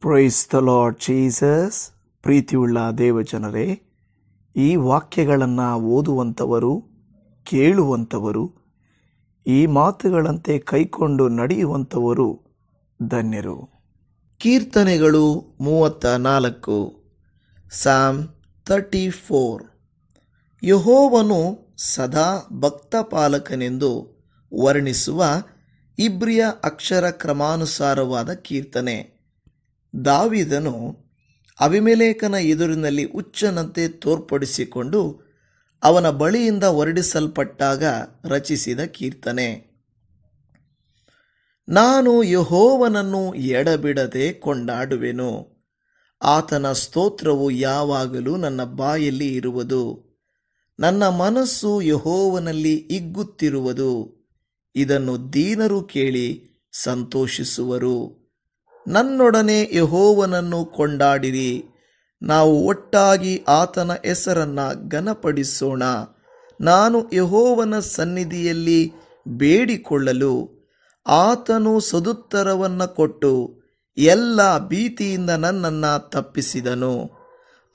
Price the Lord Jesus. ಪ್ರೀತಿಯುಳ್ಳ ದೇವಜನರೇ, ಈ ವಾಕ್ಯಗಳನ್ನು ಓದುವಂಥವರು, ಕೇಳುವಂಥವರು, ಈ ಮಾತುಗಳಂತೆ ಕೈಕೊಂಡು ನಡೆಯುವಂಥವರು ಧನ್ಯರು. ಕೀರ್ತನೆಗಳು 34. ಸಾಮ್ 34. ಯೆಹೋವನು ಸದಾ ಭಕ್ತಪಾಲಕನೆಂದು ವರ್ಣಿಸುವ ಇಬ್ರಿಯ ಅಕ್ಷರ ಕ್ರಮಾನುಸಾರವಾದ ಕೀರ್ತನೆ. ದಾವೀದನು ಅಬೀಮೆಲೆಕನ ಎದುರಿನಲ್ಲಿ ಹುಚ್ಚನಂತೆ ತೋರ್ಪಡಿಸಿಕೊಂಡು ಅವನ ಬಳಿಯಿಂದ ಹೊರಡಿಸಲ್ಪಟ್ಟಾಗ ರಚಿಸಿದ ಕೀರ್ತನೆ. ನಾನು ಯೆಹೋವನನ್ನು ಎಡಬಿಡದೆ ಕೊಂಡಾಡುವೆನು. ಆತನ ಸ್ತೋತ್ರವು ಯಾವಾಗಲೂ ನನ್ನ ಬಾಯಲ್ಲಿ ಇರುವುದು. ನನ್ನ ಮನಸ್ಸು ಯೆಹೋವನಲ್ಲಿ ಹಿಗ್ಗುತ್ತಿರುವುದು. ಇದನ್ನು ದೀನರು ಕೇಳಿ ಸಂತೋಷಿಸುವರು. ನನ್ನೊಡನೆ ಯೆಹೋವನನ್ನು ಕೊಂಡಾಡಿರಿ. ನಾವು ಒಟ್ಟಾಗಿ ಆತನ ಹೆಸರನ್ನು ಘನಪಡಿಸೋಣ. ನಾನು ಯೆಹೋವನ ಸನ್ನಿಧಿಯಲ್ಲಿ ಬೇಡಿಕೊಳ್ಳಲು ಆತನು ಸದುತ್ತರವನ್ನು ಕೊಟ್ಟು ಎಲ್ಲ ಭೀತಿಯಿಂದ ನನ್ನನ್ನು ತಪ್ಪಿಸಿದನು.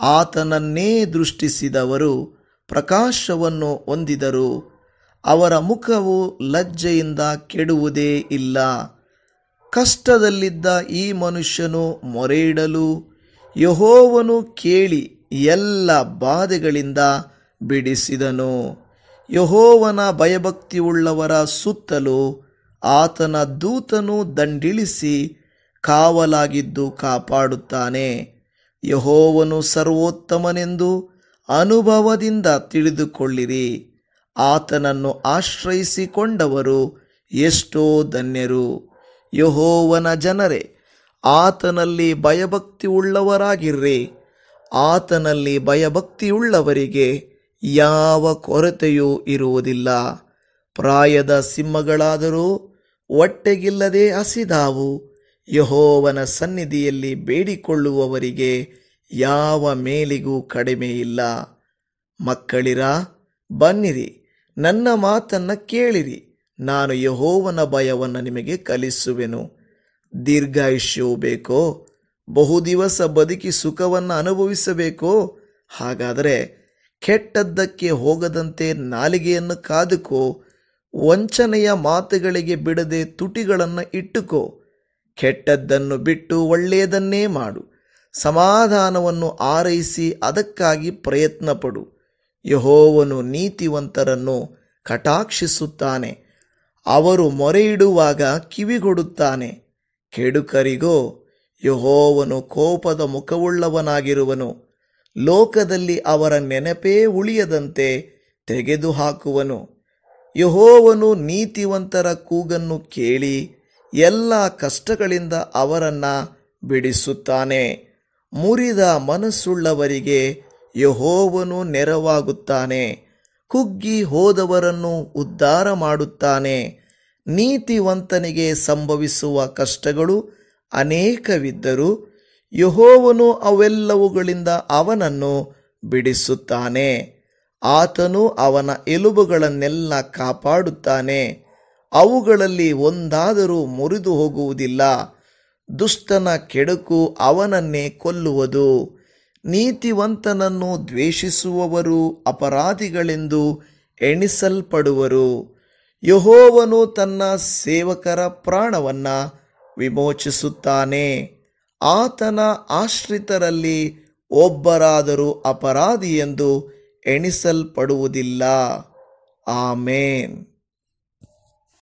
ಆತನನ್ನೇ ದೃಷ್ಟಿಸಿದವರು ಪ್ರಕಾಶವನ್ನು ಹೊಂದಿದರು. ಅವರ ಮುಖವು ಲಜ್ಜೆಯಿಂದ ಕೆಡುವುದೇ ಇಲ್ಲ. ಕಷ್ಟದಲ್ಲಿದ್ದ ಈ ಮನುಷ್ಯನು ಮೊರೆಯಿಡಲು ಯೆಹೋವನು ಕೇಳಿ ಎಲ್ಲ ಬಾಧೆಗಳಿಂದ ಬಿಡಿಸಿದನು. ಯೆಹೋವನ ಭಯಭಕ್ತಿಯುಳ್ಳವರ ಸುತ್ತಲೂ ಆತನ ದೂತನು ದಂಡಿಳಿಸಿ ಕಾವಲಾಗಿದ್ದು ಕಾಪಾಡುತ್ತಾನೆ. ಯೆಹೋವನು ಸರ್ವೋತ್ತಮನೆಂದು ಅನುಭವದಿಂದ ತಿಳಿದುಕೊಳ್ಳಿರಿ. ಆತನನ್ನು ಆಶ್ರಯಿಸಿಕೊಂಡವರು ಎಷ್ಟೋ ಧನ್ಯರು. ಯೆಹೋವನ ಜನರೇ, ಆತನಲ್ಲಿ ಭಯಭಕ್ತಿಯುಳ್ಳವರಾಗಿರ್ರಿ. ಆತನಲ್ಲಿ ಭಯಭಕ್ತಿಯುಳ್ಳವರಿಗೆ ಯಾವ ಕೊರತೆಯೂ ಇರುವುದಿಲ್ಲ. ಪ್ರಾಯದ ಸಿಂಹಗಳಾದರೂ ಹೊಟ್ಟೆಗಿಲ್ಲದೆ ಹಸಿದಾವು. ಯೆಹೋವನ ಸನ್ನಿಧಿಯಲ್ಲಿ ಬೇಡಿಕೊಳ್ಳುವವರಿಗೆ ಯಾವ ಮೇಲಿಗೂ ಕಡಿಮೆಯಿಲ್ಲ. ಮಕ್ಕಳಿರ, ಬನ್ನಿರಿ, ನನ್ನ ಮಾತನ್ನು ಕೇಳಿರಿ. ನಾನು ಯೆಹೋವನ ಭಯವನ್ನು ನಿಮಗೆ ಕಲಿಸುವೆನು. ದೀರ್ಘಾಯುಷ್ಯವು ಬೇಕೋ? ಬಹುದಿವಸ ಬದುಕಿ ಸುಖವನ್ನು ಅನುಭವಿಸಬೇಕೋ? ಹಾಗಾದರೆ ಕೆಟ್ಟದ್ದಕ್ಕೆ ಹೋಗದಂತೆ ನಾಲಿಗೆಯನ್ನು ಕಾದುಕೋ. ವಂಚನೆಯ ಮಾತುಗಳಿಗೆ ಬಿಡದೆ ತುಟಿಗಳನ್ನು ಇಟ್ಟುಕೋ. ಕೆಟ್ಟದ್ದನ್ನು ಬಿಟ್ಟು ಒಳ್ಳೆಯದನ್ನೇ ಮಾಡು. ಸಮಾಧಾನವನ್ನು ಆರೈಸಿ ಅದಕ್ಕಾಗಿ ಪ್ರಯತ್ನಪಡು. ಯೆಹೋವನು ನೀತಿವಂತರನ್ನು ಕಟಾಕ್ಷಿಸುತ್ತಾನೆ. ಅವರು ಮೊರೆಯಿಡುವಾಗ ಕಿವಿಗೊಡುತ್ತಾನೆ. ಕೆಡುಕರಿಗೋ ಯೆಹೋವನು ಕೋಪದ ಮುಖವುಳ್ಳವನಾಗಿರುವನು. ಲೋಕದಲ್ಲಿ ಅವರ ನೆನಪೇ ಉಳಿಯದಂತೆ ತೆಗೆದುಹಾಕುವನು. ಯೆಹೋವನು ನೀತಿವಂತರ ಕೂಗನ್ನು ಕೇಳಿ ಎಲ್ಲ ಕಷ್ಟಗಳಿಂದ ಅವರನ್ನು ಬಿಡಿಸುತ್ತಾನೆ. ಮುರಿದ ಮನಸ್ಸುಳ್ಳವರಿಗೆ ಯೆಹೋವನು ನೆರವಾಗುತ್ತಾನೆ. ಕುಗ್ಗಿ ಹೋದವರನ್ನು ಉದ್ಧಾರ ಮಾಡುತ್ತಾನೆ. ನೀತಿವಂತನಿಗೆ ಸಂಭವಿಸುವ ಕಷ್ಟಗಳು ಅನೇಕವಿದ್ದರೂ ಯೆಹೋವನು ಅವೆಲ್ಲವುಗಳಿಂದ ಅವನನ್ನು ಬಿಡಿಸುತ್ತಾನೆ. ಆತನು ಅವನ ಎಲುಬುಗಳನ್ನೆಲ್ಲ ಕಾಪಾಡುತ್ತಾನೆ. ಅವುಗಳಲ್ಲಿ ಒಂದಾದರೂ ಮುರಿದು ಹೋಗುವುದಿಲ್ಲ. ದುಷ್ಟನ ಕೆಡುಕು ಅವನನ್ನೇ ಕೊಲ್ಲುವುದು. ನೀತಿವಂತನನ್ನು ದ್ವೇಷಿಸುವವರು ಅಪರಾಧಿಗಳೆಂದು ಎಣಿಸಲ್ಪಡುವರು. ಯೆಹೋವನು ತನ್ನ ಸೇವಕರ ಪ್ರಾಣವನ್ನು ವಿಮೋಚಿಸುತ್ತಾನೆ. ಆತನ ಆಶ್ರಿತರಲ್ಲಿ ಒಬ್ಬರಾದರೂ ಅಪರಾಧಿ ಎಂದು ಎಣಿಸಲ್ಪಡುವುದಿಲ್ಲ. ಆಮೇನ್.